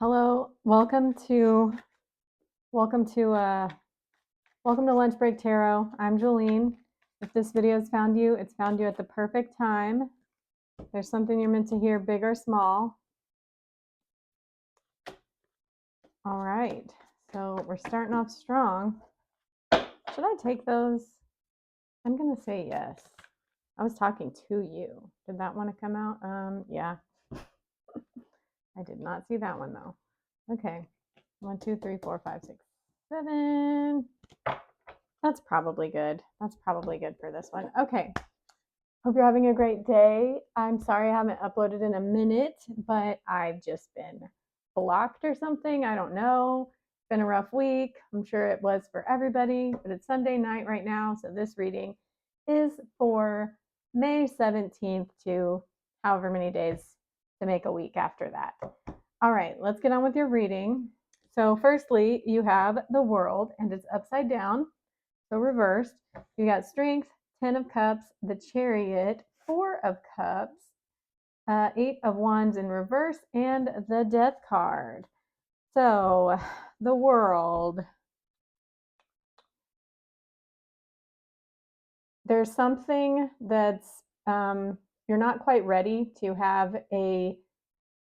Hello, welcome to uh welcome to Lunch Break Tarot. I'm Jolene. If this video has found you, it's found you at the perfect time. There's something you're meant to hear, big or small. All right, so we're starting off strong. Should I take those? I'm gonna say yes. I was talking to you. Did that want to come out? Yeah. I did not see that one though. Okay. 1, 2, 3, 4, 5, 6, 7. That's probably good. That's probably good for this one. Okay. Hope you're having a great day. I'm sorry I haven't uploaded in a minute, but I've just been blocked or something. I don't know. It's been a rough week. I'm sure it was for everybody, but it's Sunday night right now. So this reading is for May 17th to however many days to make a week after that. All right, let's get on with your reading. So, firstly, you have the world and it's upside down. So reversed, you got Strength, 10 of Cups, the Chariot, 4 of Cups, 8 of Wands in reverse, and the Death card. So the world. There's something that's you're not quite ready to have a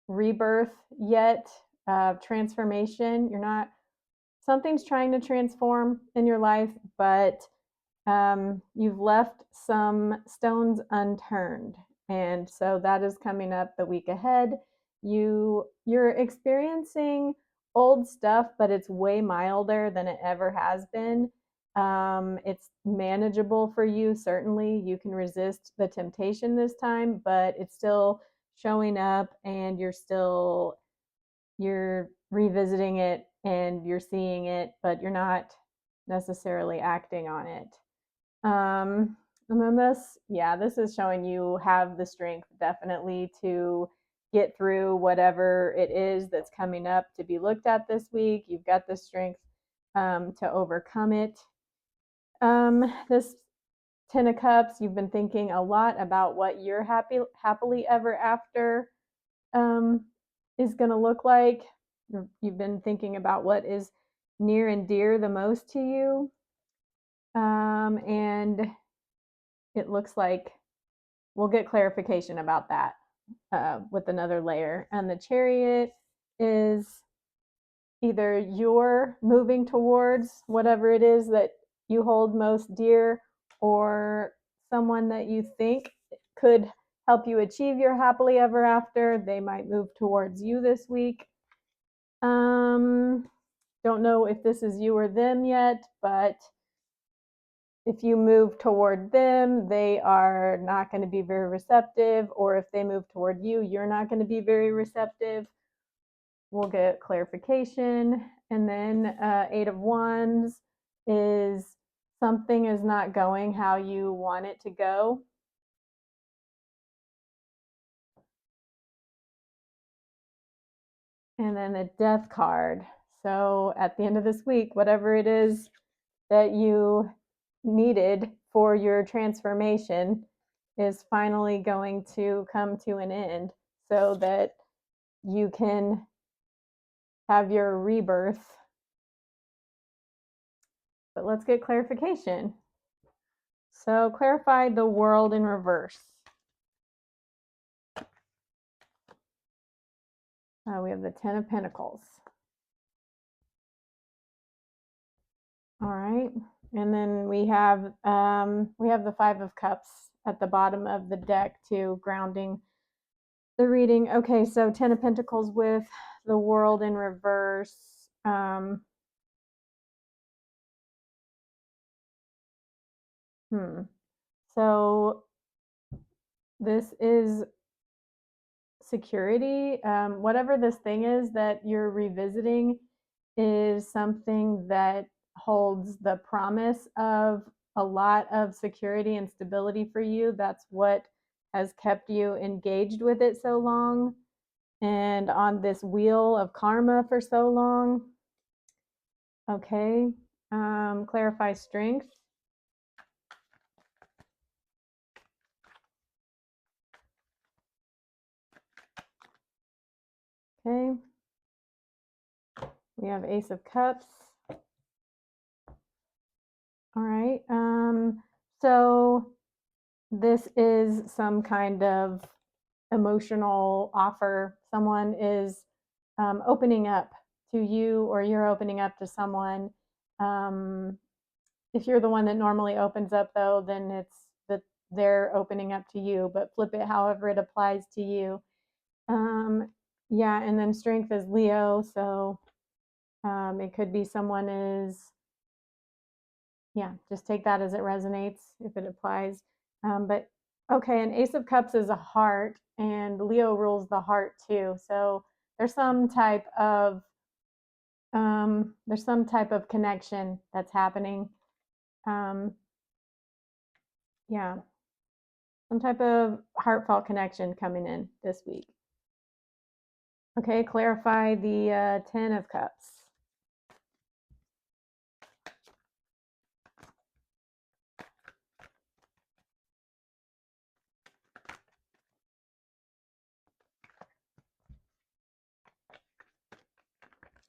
rebirth yet, transformation. You're not, something's trying to transform in your life, but you've left some stones unturned. And so that is coming up the week ahead. You're experiencing old stuff, but it's way milder than it ever has been. It's manageable for you, certainly. You can resist the temptation this time, but it's still showing up and you're revisiting it and you're seeing it, but you're not necessarily acting on it. And then this is showing you have the strength definitely to get through whatever it is that's coming up to be looked at this week. You've got the strength to overcome it. This 10 of Cups, you've been thinking a lot about what your happily ever after um, is going to look like. You've been thinking about what is near and dear the most to you. And it looks like we'll get clarification about that with another layer. And the Chariot is either you're moving towards whatever it is that you hold most dear, or someone that you think could help you achieve your happily ever after. They might move towards you this week. Don't know if this is you or them yet, but if you move toward them, they are not going to be very receptive, or if they move toward you, you're not going to be very receptive. We'll get clarification. And then 8 of Wands is something is not going how you want it to go. And then the Death card. So at the end of this week, whatever it is that you needed for your transformation is finally going to come to an end so that you can have your rebirth. But let's get clarification. So clarify the world in reverse. We have the 10 of Pentacles. All right. And then we have the 5 of Cups at the bottom of the deck too, grounding the reading. Okay, so 10 of Pentacles with the world in reverse. So this is security. Whatever this thing is that you're revisiting is something that holds the promise of a lot of security and stability for you. That's what has kept you engaged with it so long and on this wheel of karma for so long. Okay. Clarify strength. Okay. We have Ace of Cups. All right. So this is some kind of emotional offer. Someone is opening up to you, or you're opening up to someone. Um, if you're the one that normally opens up, though, then it's that they're opening up to you, but flip it however it applies to you. Yeah, and then strength is Leo, so it could be someone is, yeah, just take that as it resonates if it applies. But okay, an Ace of Cups is a heart, and Leo rules the heart too. So there's some type of connection that's happening. Um, yeah, some type of heartfelt connection coming in this week. Okay, clarify the Ten of Cups.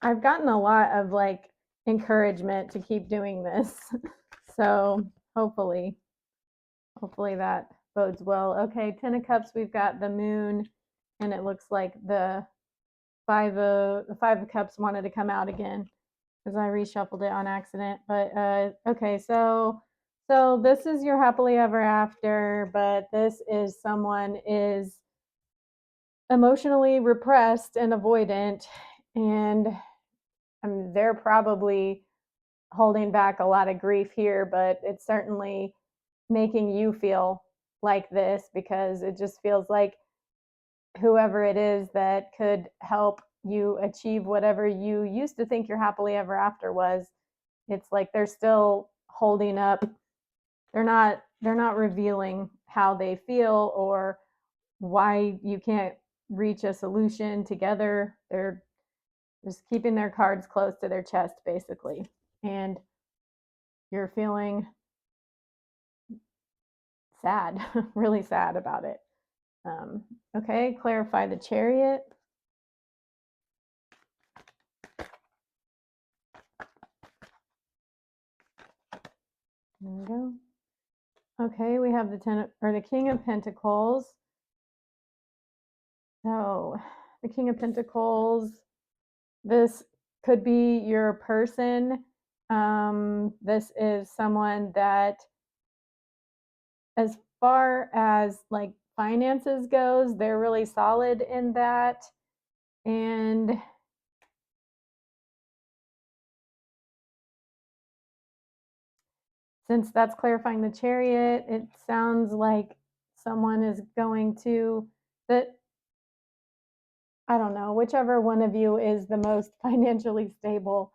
I've gotten a lot of like encouragement to keep doing this. So hopefully that bodes well. Okay, Ten of Cups, we've got the moon, and it looks like the Five of Cups wanted to come out again because I reshuffled it on accident. But okay, so this is your happily ever after, but this is someone is emotionally repressed and avoidant, and they're probably holding back a lot of grief here, but it's certainly making you feel like this because it just feels like whoever it is that could help you achieve whatever you used to think your happily ever after was, it's like they're still holding up. They're not revealing how they feel or why you can't reach a solution together. They're just keeping their cards close to their chest basically. And you're feeling sad, really sad about it. Okay, clarify the Chariot. There we go. Okay, we have the King of Pentacles. So, the King of Pentacles. This could be your person. This is someone that, as far as like finances goes, they're really solid in that. And since that's clarifying the Chariot, it sounds like someone is going to, that, I don't know, whichever one of you is the most financially stable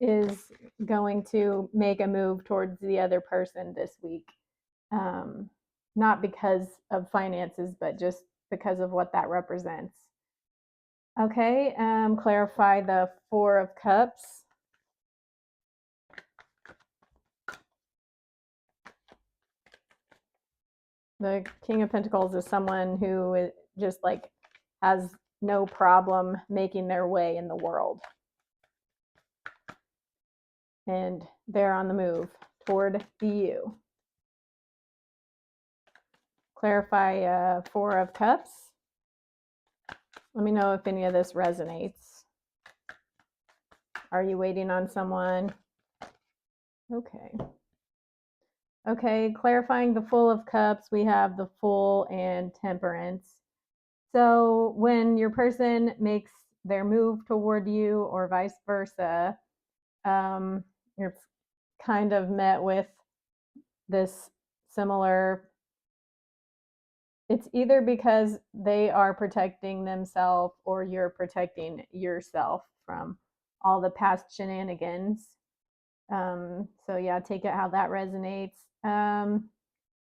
is going to make a move towards the other person this week. Um, Not because of finances, but just because of what that represents. Okay, clarify the Four of Cups. The King of Pentacles is someone who just like has no problem making their way in the world. And they're on the move toward you. Clarify Four of Cups. Let me know if any of this resonates. Are you waiting on someone? Okay. Okay, clarifying the Fool of Cups, we have the Fool and Temperance. So when your person makes their move toward you or vice versa, you're kind of met with this similar, it's either because they are protecting themselves or you're protecting yourself from all the past shenanigans. So yeah, take it how that resonates. And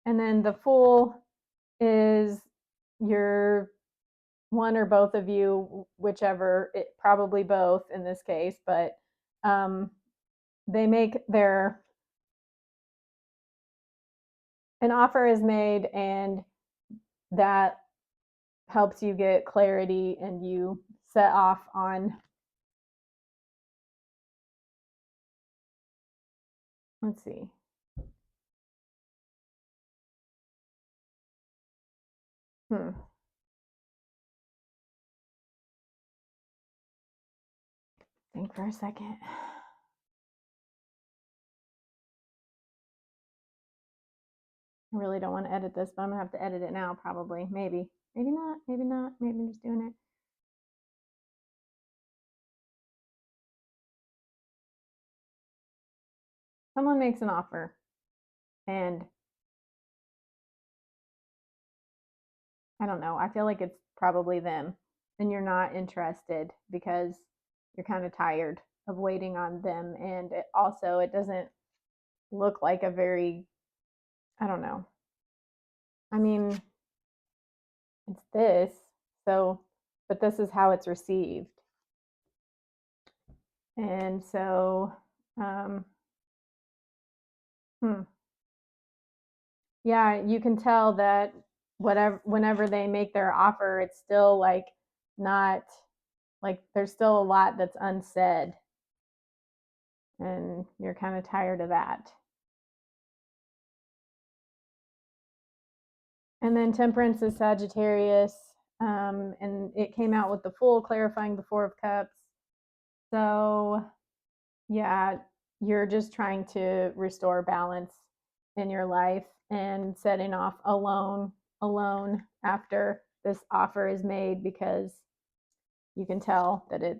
then the Fool is your one or both of you, whichever, probably both in this case, but they make an offer is made, and that helps you get clarity, and you set off on Let's see. Think for a second. I really don't want to edit this, but I'm gonna have to edit it now, probably. Maybe. Maybe not. Maybe not. Maybe I'm just doing it. Someone makes an offer and I don't know, I feel like it's probably them and you're not interested because you're kind of tired of waiting on them. And it doesn't look like a very, I don't know. I mean, it's this, so, but this is how it's received. And so, um, hmm, yeah, you can tell that whenever they make their offer, it's still like not like there's still a lot that's unsaid, and you're kind of tired of that. And then Temperance is Sagittarius, and it came out with the Fool clarifying the Four of Cups. So, yeah, you're just trying to restore balance in your life and setting off alone after this offer is made because you can tell that I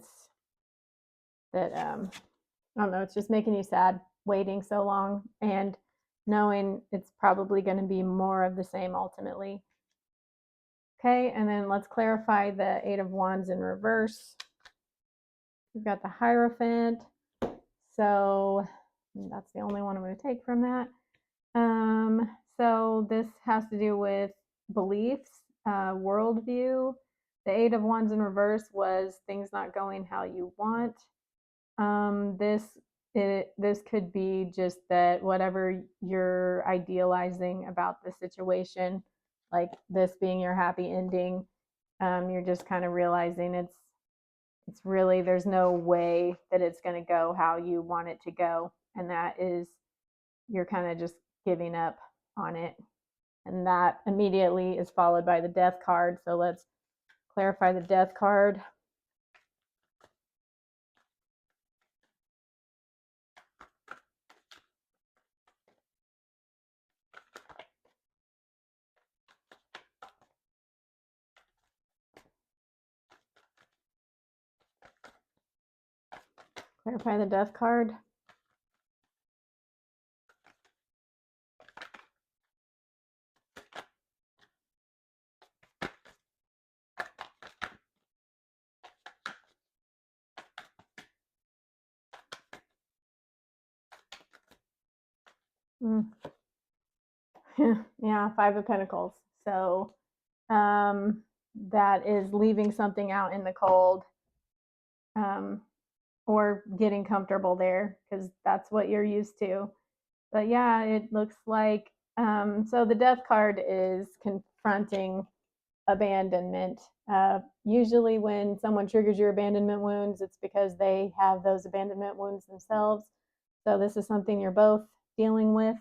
don't know, it's just making you sad waiting so long and knowing it's probably going to be more of the same ultimately. Okay, and then let's clarify the Eight of Wands in reverse. We've got the Hierophant. So that's the only one I'm going to take from that. So this has to do with beliefs, worldview. The Eight of Wands in reverse was things not going how you want. This could be just that whatever you're idealizing about the situation, like this being your happy ending, you're just kind of realizing it's really there's no way that it's going to go how you want it to go, and that is you're kind of just giving up on it, and that immediately is followed by the Death card. So let's clarify the Death card. Clarify the Death card. Yeah, Five of Pentacles. So that is leaving something out in the cold, um, or getting comfortable there because that's what you're used to. But yeah, it looks like so the Death card is confronting abandonment. Usually, when someone triggers your abandonment wounds, it's because they have those abandonment wounds themselves. So, this is something you're both dealing with.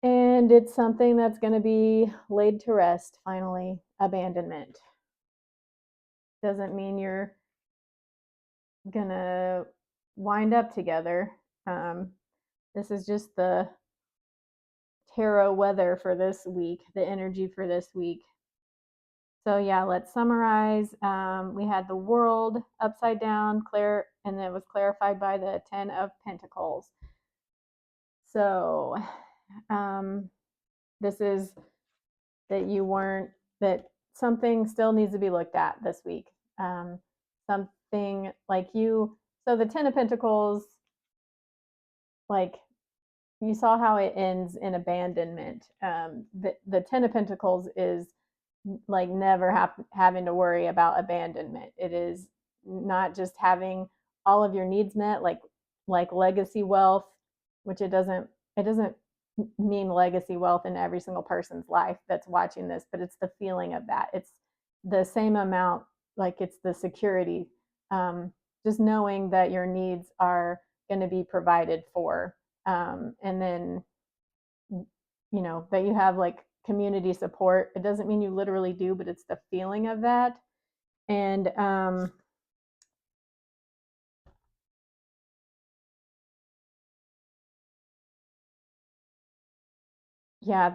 And it's something that's going to be laid to rest finally. Abandonment doesn't mean you're going to wind up together. This is just the tarot weather for this week, the energy for this week. So yeah, let's summarize. We had the World upside down, and it was clarified by the Ten of Pentacles. So this is that something still needs to be looked at this week. Something like so the Ten of Pentacles, like you saw how it ends in abandonment. The Ten of Pentacles is like never having to worry about abandonment. It is not just having all of your needs met, like legacy wealth, which it doesn't mean legacy wealth in every single person's life that's watching this, but it's the feeling of that. It's the same amount, like it's the security, just knowing that your needs are going to be provided for. and then, that you have like community support. It doesn't mean you literally do, but it's the feeling of that. And yeah,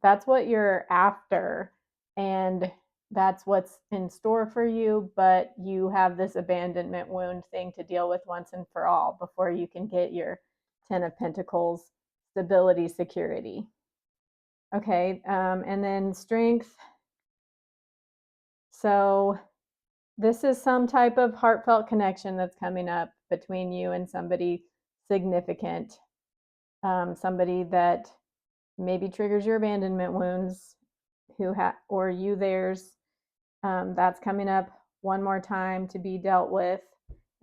that's what you're after, and that's what's in store for you, but you have this abandonment wound thing to deal with once and for all before you can get your 10 of Pentacles stability, security. Okay, and then strength. So this is some type of heartfelt connection that's coming up between you and somebody significant, somebody that maybe triggers your abandonment wounds, or you theirs. That's coming up one more time to be dealt with.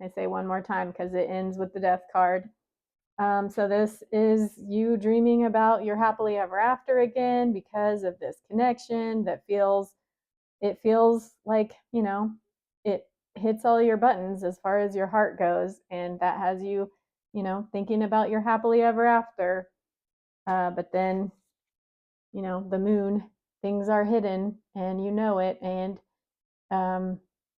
I say one more time because it ends with the death card. So this is you dreaming about your happily ever after again because of this connection that it feels like, it hits all your buttons as far as your heart goes, and that has you, thinking about your happily ever after. But then, the moon, things are hidden and you know it, and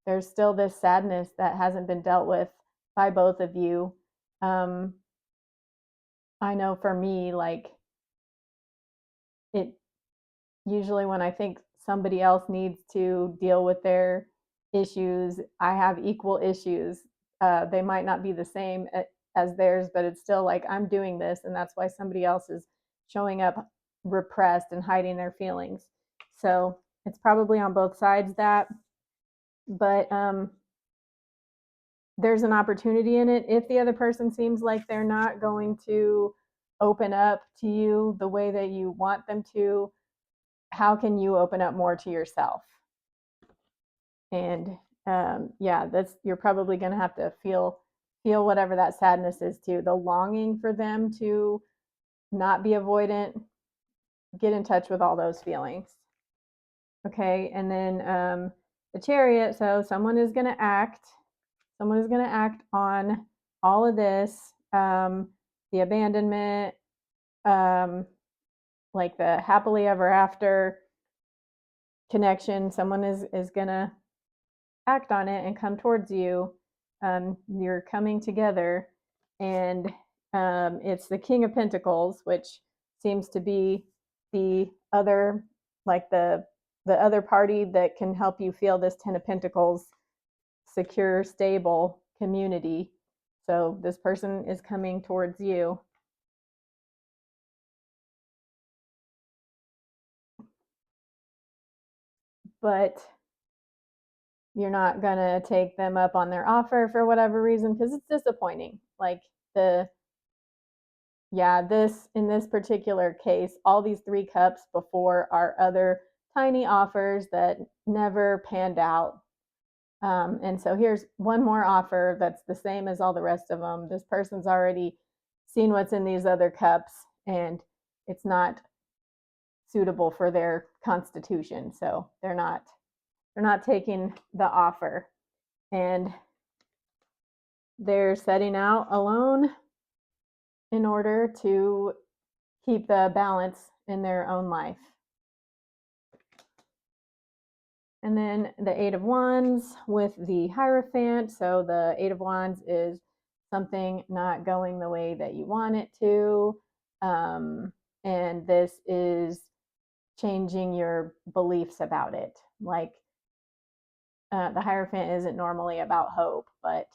there's still this sadness that hasn't been dealt with by both of you. I know for me, like, it usually when I think somebody else needs to deal with their issues, I have equal issues. They might not be the same as theirs, but it's still like I'm doing this, and that's why somebody else is showing up repressed and hiding their feelings. So it's probably on both sides that, but there's an opportunity in it if the other person seems like they're not going to open up to you the way that you want them to. How can you open up more to yourself? And yeah, you're probably going to have to feel whatever that sadness is too, the longing for them to not be avoidant. Get in touch with all those feelings. Okay, and then the Chariot. So someone is going to act on all of this, the abandonment, like the happily ever after connection. Someone is going to act on it and come towards you. You're coming together, and it's the King of Pentacles, which seems to be the other, like the other party that can help you feel this Ten of Pentacles secure, stable community. So this person is coming towards you. But you're not going to take them up on their offer for whatever reason because it's disappointing. Like in this particular case, all these 3 cups before are other tiny offers that never panned out. And so here's one more offer that's the same as all the rest of them. This person's already seen what's in these other cups, and it's not suitable for their constitution. So they're not taking the offer, and they're setting out alone in order to keep the balance in their own life. And then the 8 of Wands with the Hierophant. So the 8 of Wands is something not going the way that you want it to. And this is changing your beliefs about it. Like the Hierophant isn't normally about hope, but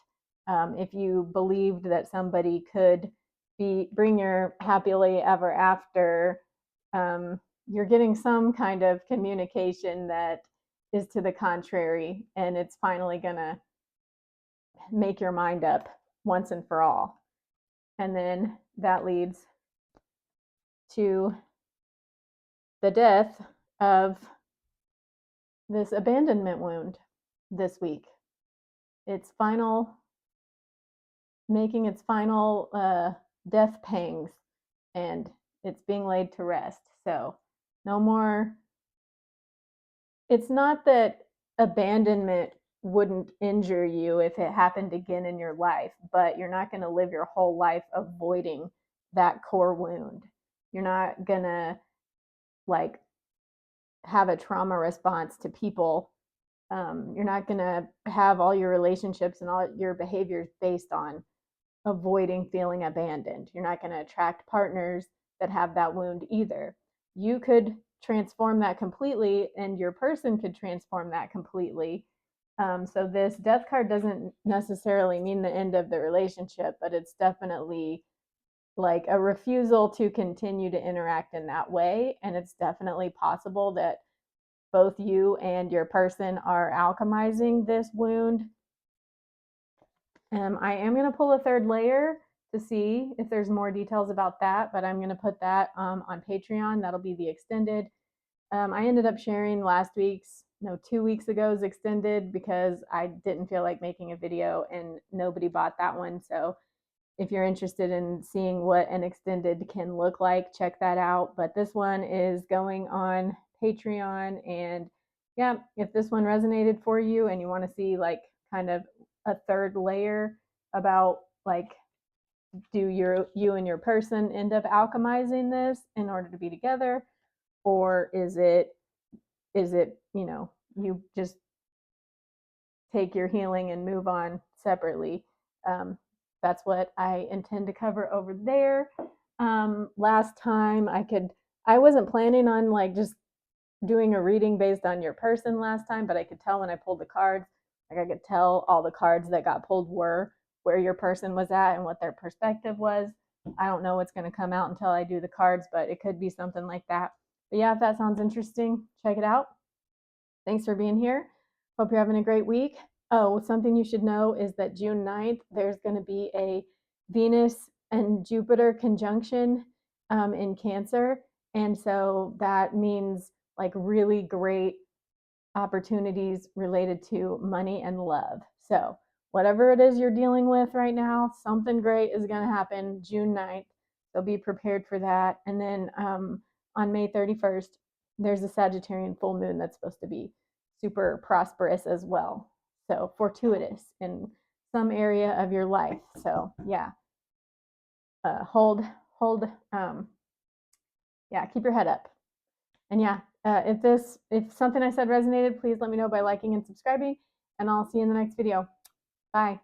if you believed that somebody could bring your happily ever after, you're getting some kind of communication that is to the contrary, and it's finally going to make your mind up once and for all. And then that leads to the death of this abandonment wound this week. It's making its final death pangs, and it's being laid to rest. So no more. It's not that abandonment wouldn't injure you if it happened again in your life, but you're not going to live your whole life avoiding that core wound. You're not gonna like have a trauma response to people. You're not gonna have all your relationships and all your behaviors based on avoiding feeling abandoned. You're not going to attract partners that have that wound either. You could transform that completely, and your person could transform that completely. So, this death card doesn't necessarily mean the end of the relationship, but it's definitely like a refusal to continue to interact in that way. And it's definitely possible that both you and your person are alchemizing this wound. I am going to pull a third layer to see if there's more details about that, but I'm going to put that on Patreon. That'll be the extended. I ended up sharing last week's, no, 2 weeks ago's extended because I didn't feel like making a video and nobody bought that one. So if you're interested in seeing what an extended can look like, check that out. But this one is going on Patreon. And yeah, if this one resonated for you and you want to see like kind of a third layer about like, do you and your person end up alchemizing this in order to be together, or is it you just take your healing and move on separately? um, that's what I intend to cover over there. Last time I wasn't planning on like just doing a reading based on your person last time, but I could tell when I pulled the cards, like I could tell all the cards that got pulled were where your person was at and what their perspective was. I don't know what's going to come out until I do the cards, but it could be something like that. But yeah, if that sounds interesting, check it out. Thanks for being here. Hope you're having a great week. Oh, something you should know is that June 9th, there's going to be a Venus and Jupiter conjunction in Cancer. And so that means like really great opportunities related to money and love. So, whatever it is you're dealing with right now, something great is going to happen June 9th. So, be prepared for that. And then on May 31st, there's a Sagittarian full moon that's supposed to be super prosperous as well. So, fortuitous in some area of your life. So, yeah, hold, yeah, keep your head up. And yeah, if something I said resonated, please let me know by liking and subscribing, and I'll see you in the next video. Bye.